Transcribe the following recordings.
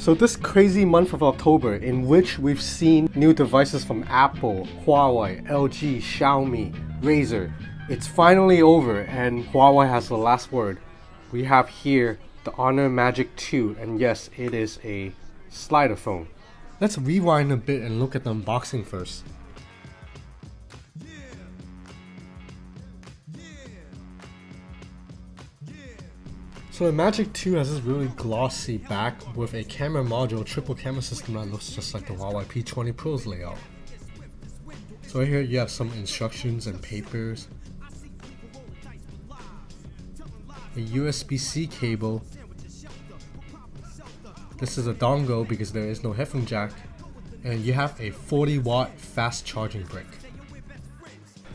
So this crazy month of October, in which we've seen new devices from Apple, Huawei, LG, Xiaomi, Razer, it's finally over and Huawei has the last word. We have here the Honor Magic 2, and yes, it is a slider phone. Let's rewind a bit and look at the unboxing first. So the Magic 2 has this really glossy back with a camera module, triple camera system that looks just like the Huawei P20 Pro's layout. So right here you have some instructions and papers, a USB-C cable. This is a dongle because there is no headphone jack, and you have a 40-watt fast charging brick.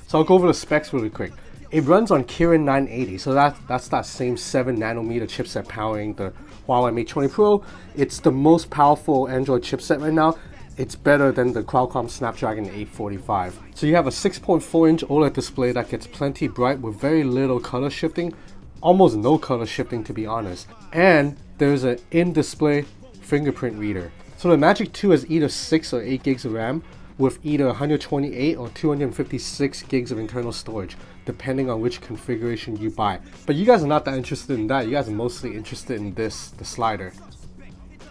So I'll go over the specs really quick. It runs on Kirin 980, so that's that same 7nm chipset powering the Huawei Mate 20 Pro. It's the most powerful Android chipset right now. It's better than the Qualcomm Snapdragon 845. So you have a 6.4-inch OLED display that gets plenty bright with very little color shifting, almost no color shifting to be honest. And there's an in-display fingerprint reader. So the Magic 2 has either 6 or 8 gigs of RAM, with either 128 or 256 gigs of internal storage, depending on which configuration you buy. But you guys are not that interested in that. You guys are mostly interested in this, the slider.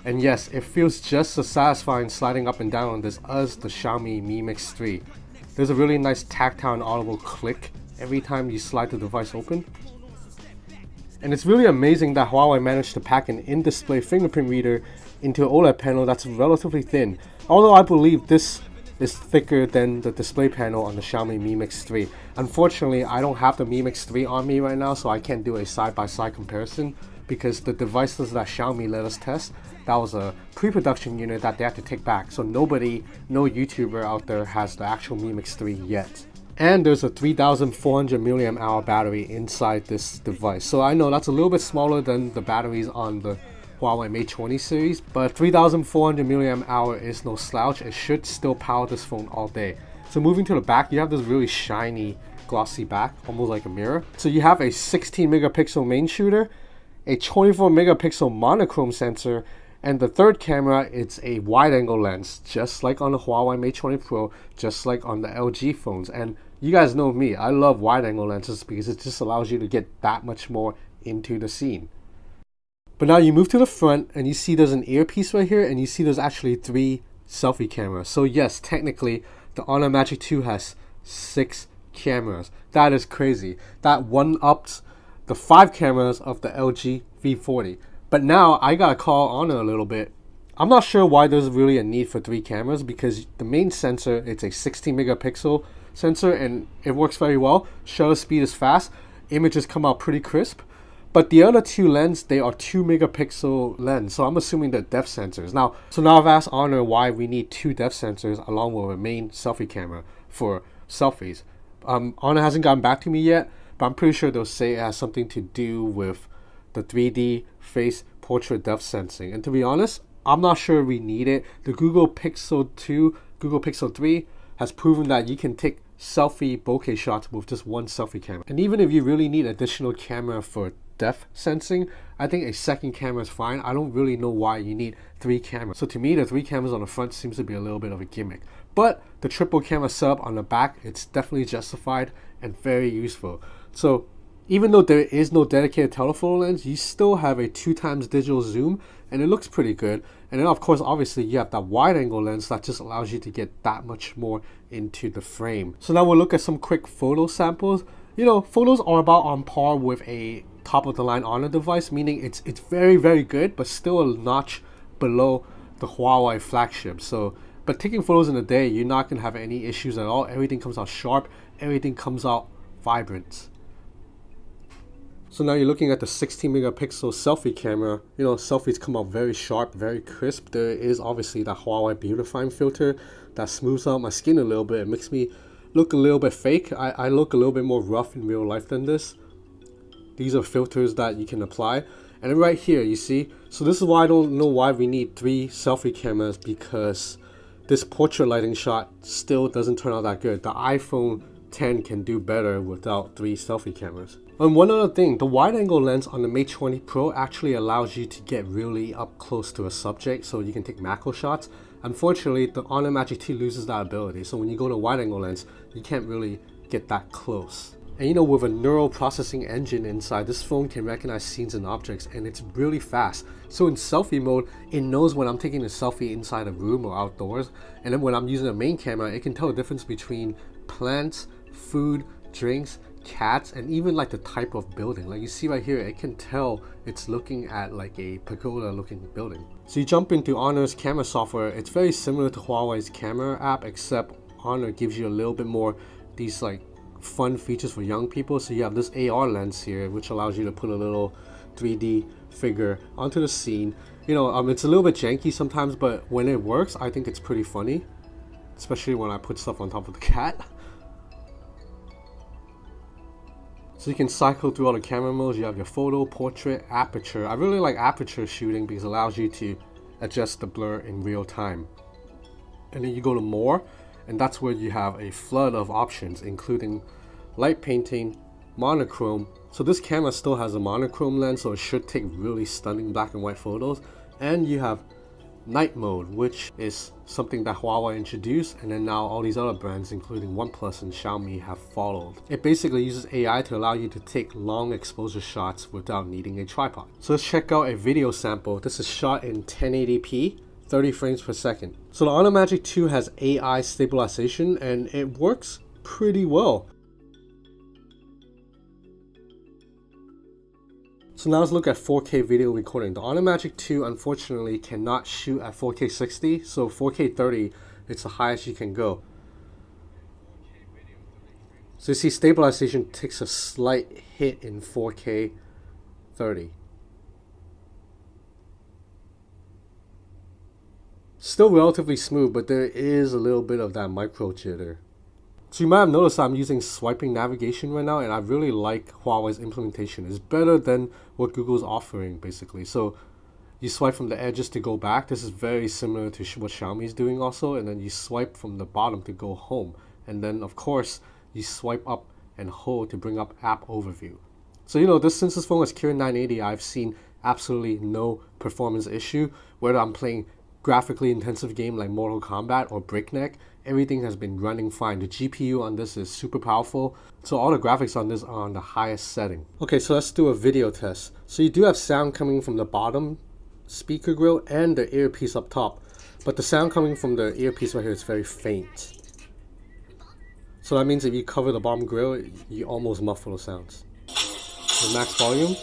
And yes, it feels just as satisfying sliding up and down on this as the Xiaomi MIX3. There's a really nice tactile and audible click every time you slide the device open. And it's really amazing that Huawei managed to pack an in-display fingerprint reader into an OLED panel that's relatively thin. Although I believe this is thicker than the display panel on the Xiaomi MIX3. Unfortunately, I don't have the MIX3 on me right now, so I can't do a side-by-side comparison because the devices that Xiaomi let us test, that was a pre-production unit that they had to take back. So no YouTuber out there has the actual MIX3 yet. And there's a 3400 mAh battery inside this device. So I know that's a little bit smaller than the batteries on the Huawei Mate 20 series, but 3400 mAh is no slouch. It should still power this phone all day. So moving to the back, you have this really shiny, glossy back, almost like a mirror. So you have a 16 megapixel main shooter, a 24 megapixel monochrome sensor, and the third camera, it's a wide angle lens, just like on the Huawei Mate 20 Pro, just like on the LG phones. And you guys know me, I love wide angle lenses because it just allows you to get that much more into the scene. But now you move to the front and you see there's an earpiece right here, and you see there's actually 3 selfie cameras. So yes, technically the Honor Magic 2 has 6 cameras. That is crazy. That one-ups the 5 cameras of the LG V40. But now I gotta call Honor a little bit. I'm not sure why there's really a need for 3 cameras, because the main sensor, it's a 16 megapixel sensor and it works very well. Shutter speed is fast. Images come out pretty crisp. But the other 2 lenses, they are 2 megapixel lens, so I'm assuming they're depth sensors. Now I've asked Honor why we need 2 depth sensors along with a main selfie camera for selfies. Honor hasn't gotten back to me yet, but I'm pretty sure they'll say it has something to do with the 3D face portrait depth sensing. And to be honest, I'm not sure we need it. The Google Pixel 2, Google Pixel 3 has proven that you can take selfie bokeh shots with just one selfie camera. And even if you really need additional camera for depth sensing, I think a second camera is fine. I don't really know why you need 3 cameras. So to me, the 3 cameras on the front seems to be a little bit of a gimmick. But the triple camera setup on the back, it's definitely justified and very useful. So even though there is no dedicated telephoto lens, you still have a 2x digital zoom, and it looks pretty good. And then of course, obviously, you have that wide angle lens that just allows you to get that much more into the frame. So now we'll look at some quick photo samples. You know, photos are about on par with a top of the line Honor device, meaning it's very, very good, but still a notch below the Huawei flagship. So, but taking photos in a day, you're not gonna have any issues at all. Everything comes out sharp, everything comes out vibrant. So now you're looking at the 16 megapixel selfie camera. You know, selfies come out very sharp, very crisp. There is obviously that Huawei beautifying filter that smooths out my skin a little bit. It makes me look a little bit fake. I look a little bit more rough in real life than this. These are filters that you can apply. And then right here, you see, so this is why I don't know why we need 3 selfie cameras, because this portrait lighting shot still doesn't turn out that good. The iPhone 10 can do better without 3 selfie cameras. And one other thing, the wide-angle lens on the Mate 20 Pro actually allows you to get really up close to a subject so you can take macro shots. Unfortunately, the Honor Magic 2 loses that ability, so when you go to wide-angle lens, you can't really get that close. And you know, with a neural processing engine inside, this phone can recognize scenes and objects, and it's really fast. So in selfie mode, it knows when I'm taking a selfie inside a room or outdoors, and then when I'm using a main camera, it can tell the difference between plants, food, drinks, cats, and even like the type of building. Like you see right here, it can tell it's looking at like a pagoda looking building. So you jump into Honor's camera software. It's very similar to Huawei's camera app, except Honor gives you a little bit more these like fun features for young people. So you have this AR lens here, which allows you to put a little 3D figure onto the scene. You know, it's a little bit janky sometimes, but when it works, I think it's pretty funny, especially when I put stuff on top of the cat. So you can cycle through all the camera modes. You have your photo, portrait, aperture. I really like aperture shooting because it allows you to adjust the blur in real time. And then you go to more, and that's where you have a flood of options, including light painting, monochrome. So this camera still has a monochrome lens, so it should take really stunning black and white photos. And you have night mode, which is something that Huawei introduced, and then now all these other brands including OnePlus and Xiaomi have followed. It basically uses AI to allow you to take long exposure shots without needing a tripod. So let's check out a video sample. This is shot in 1080p, 30 frames per second. So the Honor Magic 2 has AI stabilization and it works pretty well. So now let's look at 4K video recording. The Honor Magic 2 unfortunately cannot shoot at 4K 60, so 4K 30, it's the highest you can go. So you see stabilization takes a slight hit in 4K 30. Still relatively smooth, but there is a little bit of that micro jitter. So you might have noticed I'm using swiping navigation right now, and I really like Huawei's implementation. It's better than what Google's offering, basically. So you swipe from the edges to go back. This is very similar to what Xiaomi is doing also. And then you swipe from the bottom to go home. And then, of course, you swipe up and hold to bring up app overview. So, you know, since this phone has Kirin 980, I've seen absolutely no performance issue. Whether I'm playing graphically intensive game like Mortal Kombat or Breakneck, everything has been running fine. The GPU on this is super powerful, so all the graphics on this are on the highest setting. Okay, so let's do a video test. So you do have sound coming from the bottom speaker grill and the earpiece up top, but the sound coming from the earpiece right here is very faint. So that means if you cover the bottom grill, you almost muffle the sounds. The max volume.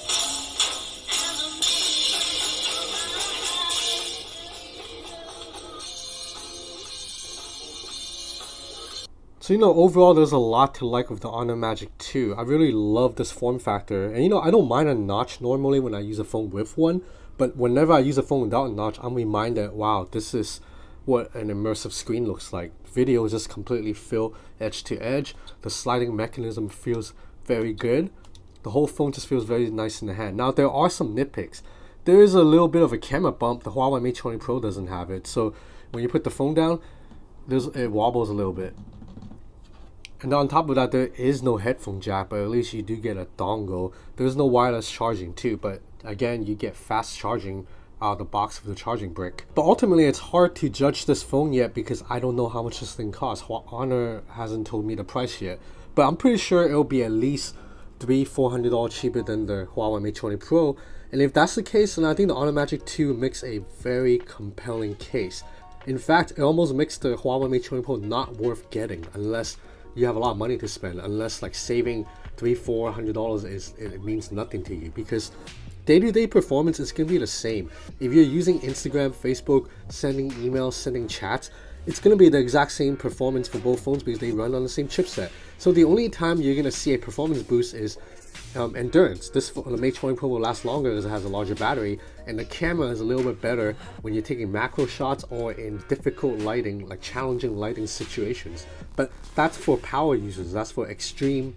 So, you know, overall, there's a lot to like with the Honor Magic 2. I really love this form factor. And, you know, I don't mind a notch normally when I use a phone with one. But whenever I use a phone without a notch, I'm reminded, wow, this is what an immersive screen looks like. Video just completely feel edge to edge. The sliding mechanism feels very good. The whole phone just feels very nice in the hand. Now, there are some nitpicks. There is a little bit of a camera bump. The Huawei Mate 20 Pro doesn't have it. So when you put the phone down, it wobbles a little bit. And on top of that, there is no headphone jack, but at least you do get a dongle. There's no wireless charging too, but again, you get fast charging out of the box with the charging brick. But ultimately, it's hard to judge this phone yet because I don't know how much this thing costs. Honor hasn't told me the price yet, but I'm pretty sure it'll be at least $300-400 cheaper than the Huawei Mate 20 Pro. And if that's the case, then I think the Honor Magic 2 makes a very compelling case. In fact, it almost makes the Huawei Mate 20 Pro not worth getting unless you have a lot of money to spend, unless like saving $300-400 it means nothing to you, because day-to-day performance is going to be the same. If you're using Instagram, Facebook, sending emails, sending chats, it's going to be the exact same performance for both phones because they run on the same chipset. So the only time you're going to see a performance boost is endurance. The Mate 20 Pro will last longer because it has a larger battery, and the camera is a little bit better when you're taking macro shots or in difficult lighting, like challenging lighting situations. But that's for power users. That's for extreme,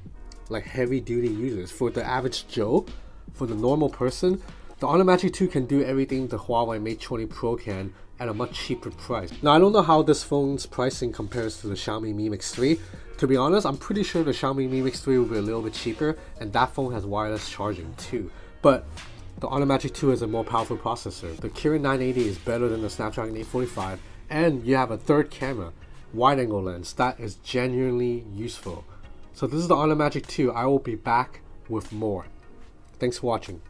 like heavy-duty users. For the average Joe, for the normal person, the Honor Magic 2 can do everything the Huawei Mate 20 Pro can at a much cheaper price. Now, I don't know how this phone's pricing compares to the Xiaomi MIX 3. To be honest, I'm pretty sure the Xiaomi Mi Mix 3 will be a little bit cheaper, and that phone has wireless charging too. But the Honor Magic 2 is a more powerful processor. The Kirin 980 is better than the Snapdragon 845, and you have a third camera, wide-angle lens, that is genuinely useful. So this is the Honor Magic 2. I will be back with more. Thanks for watching.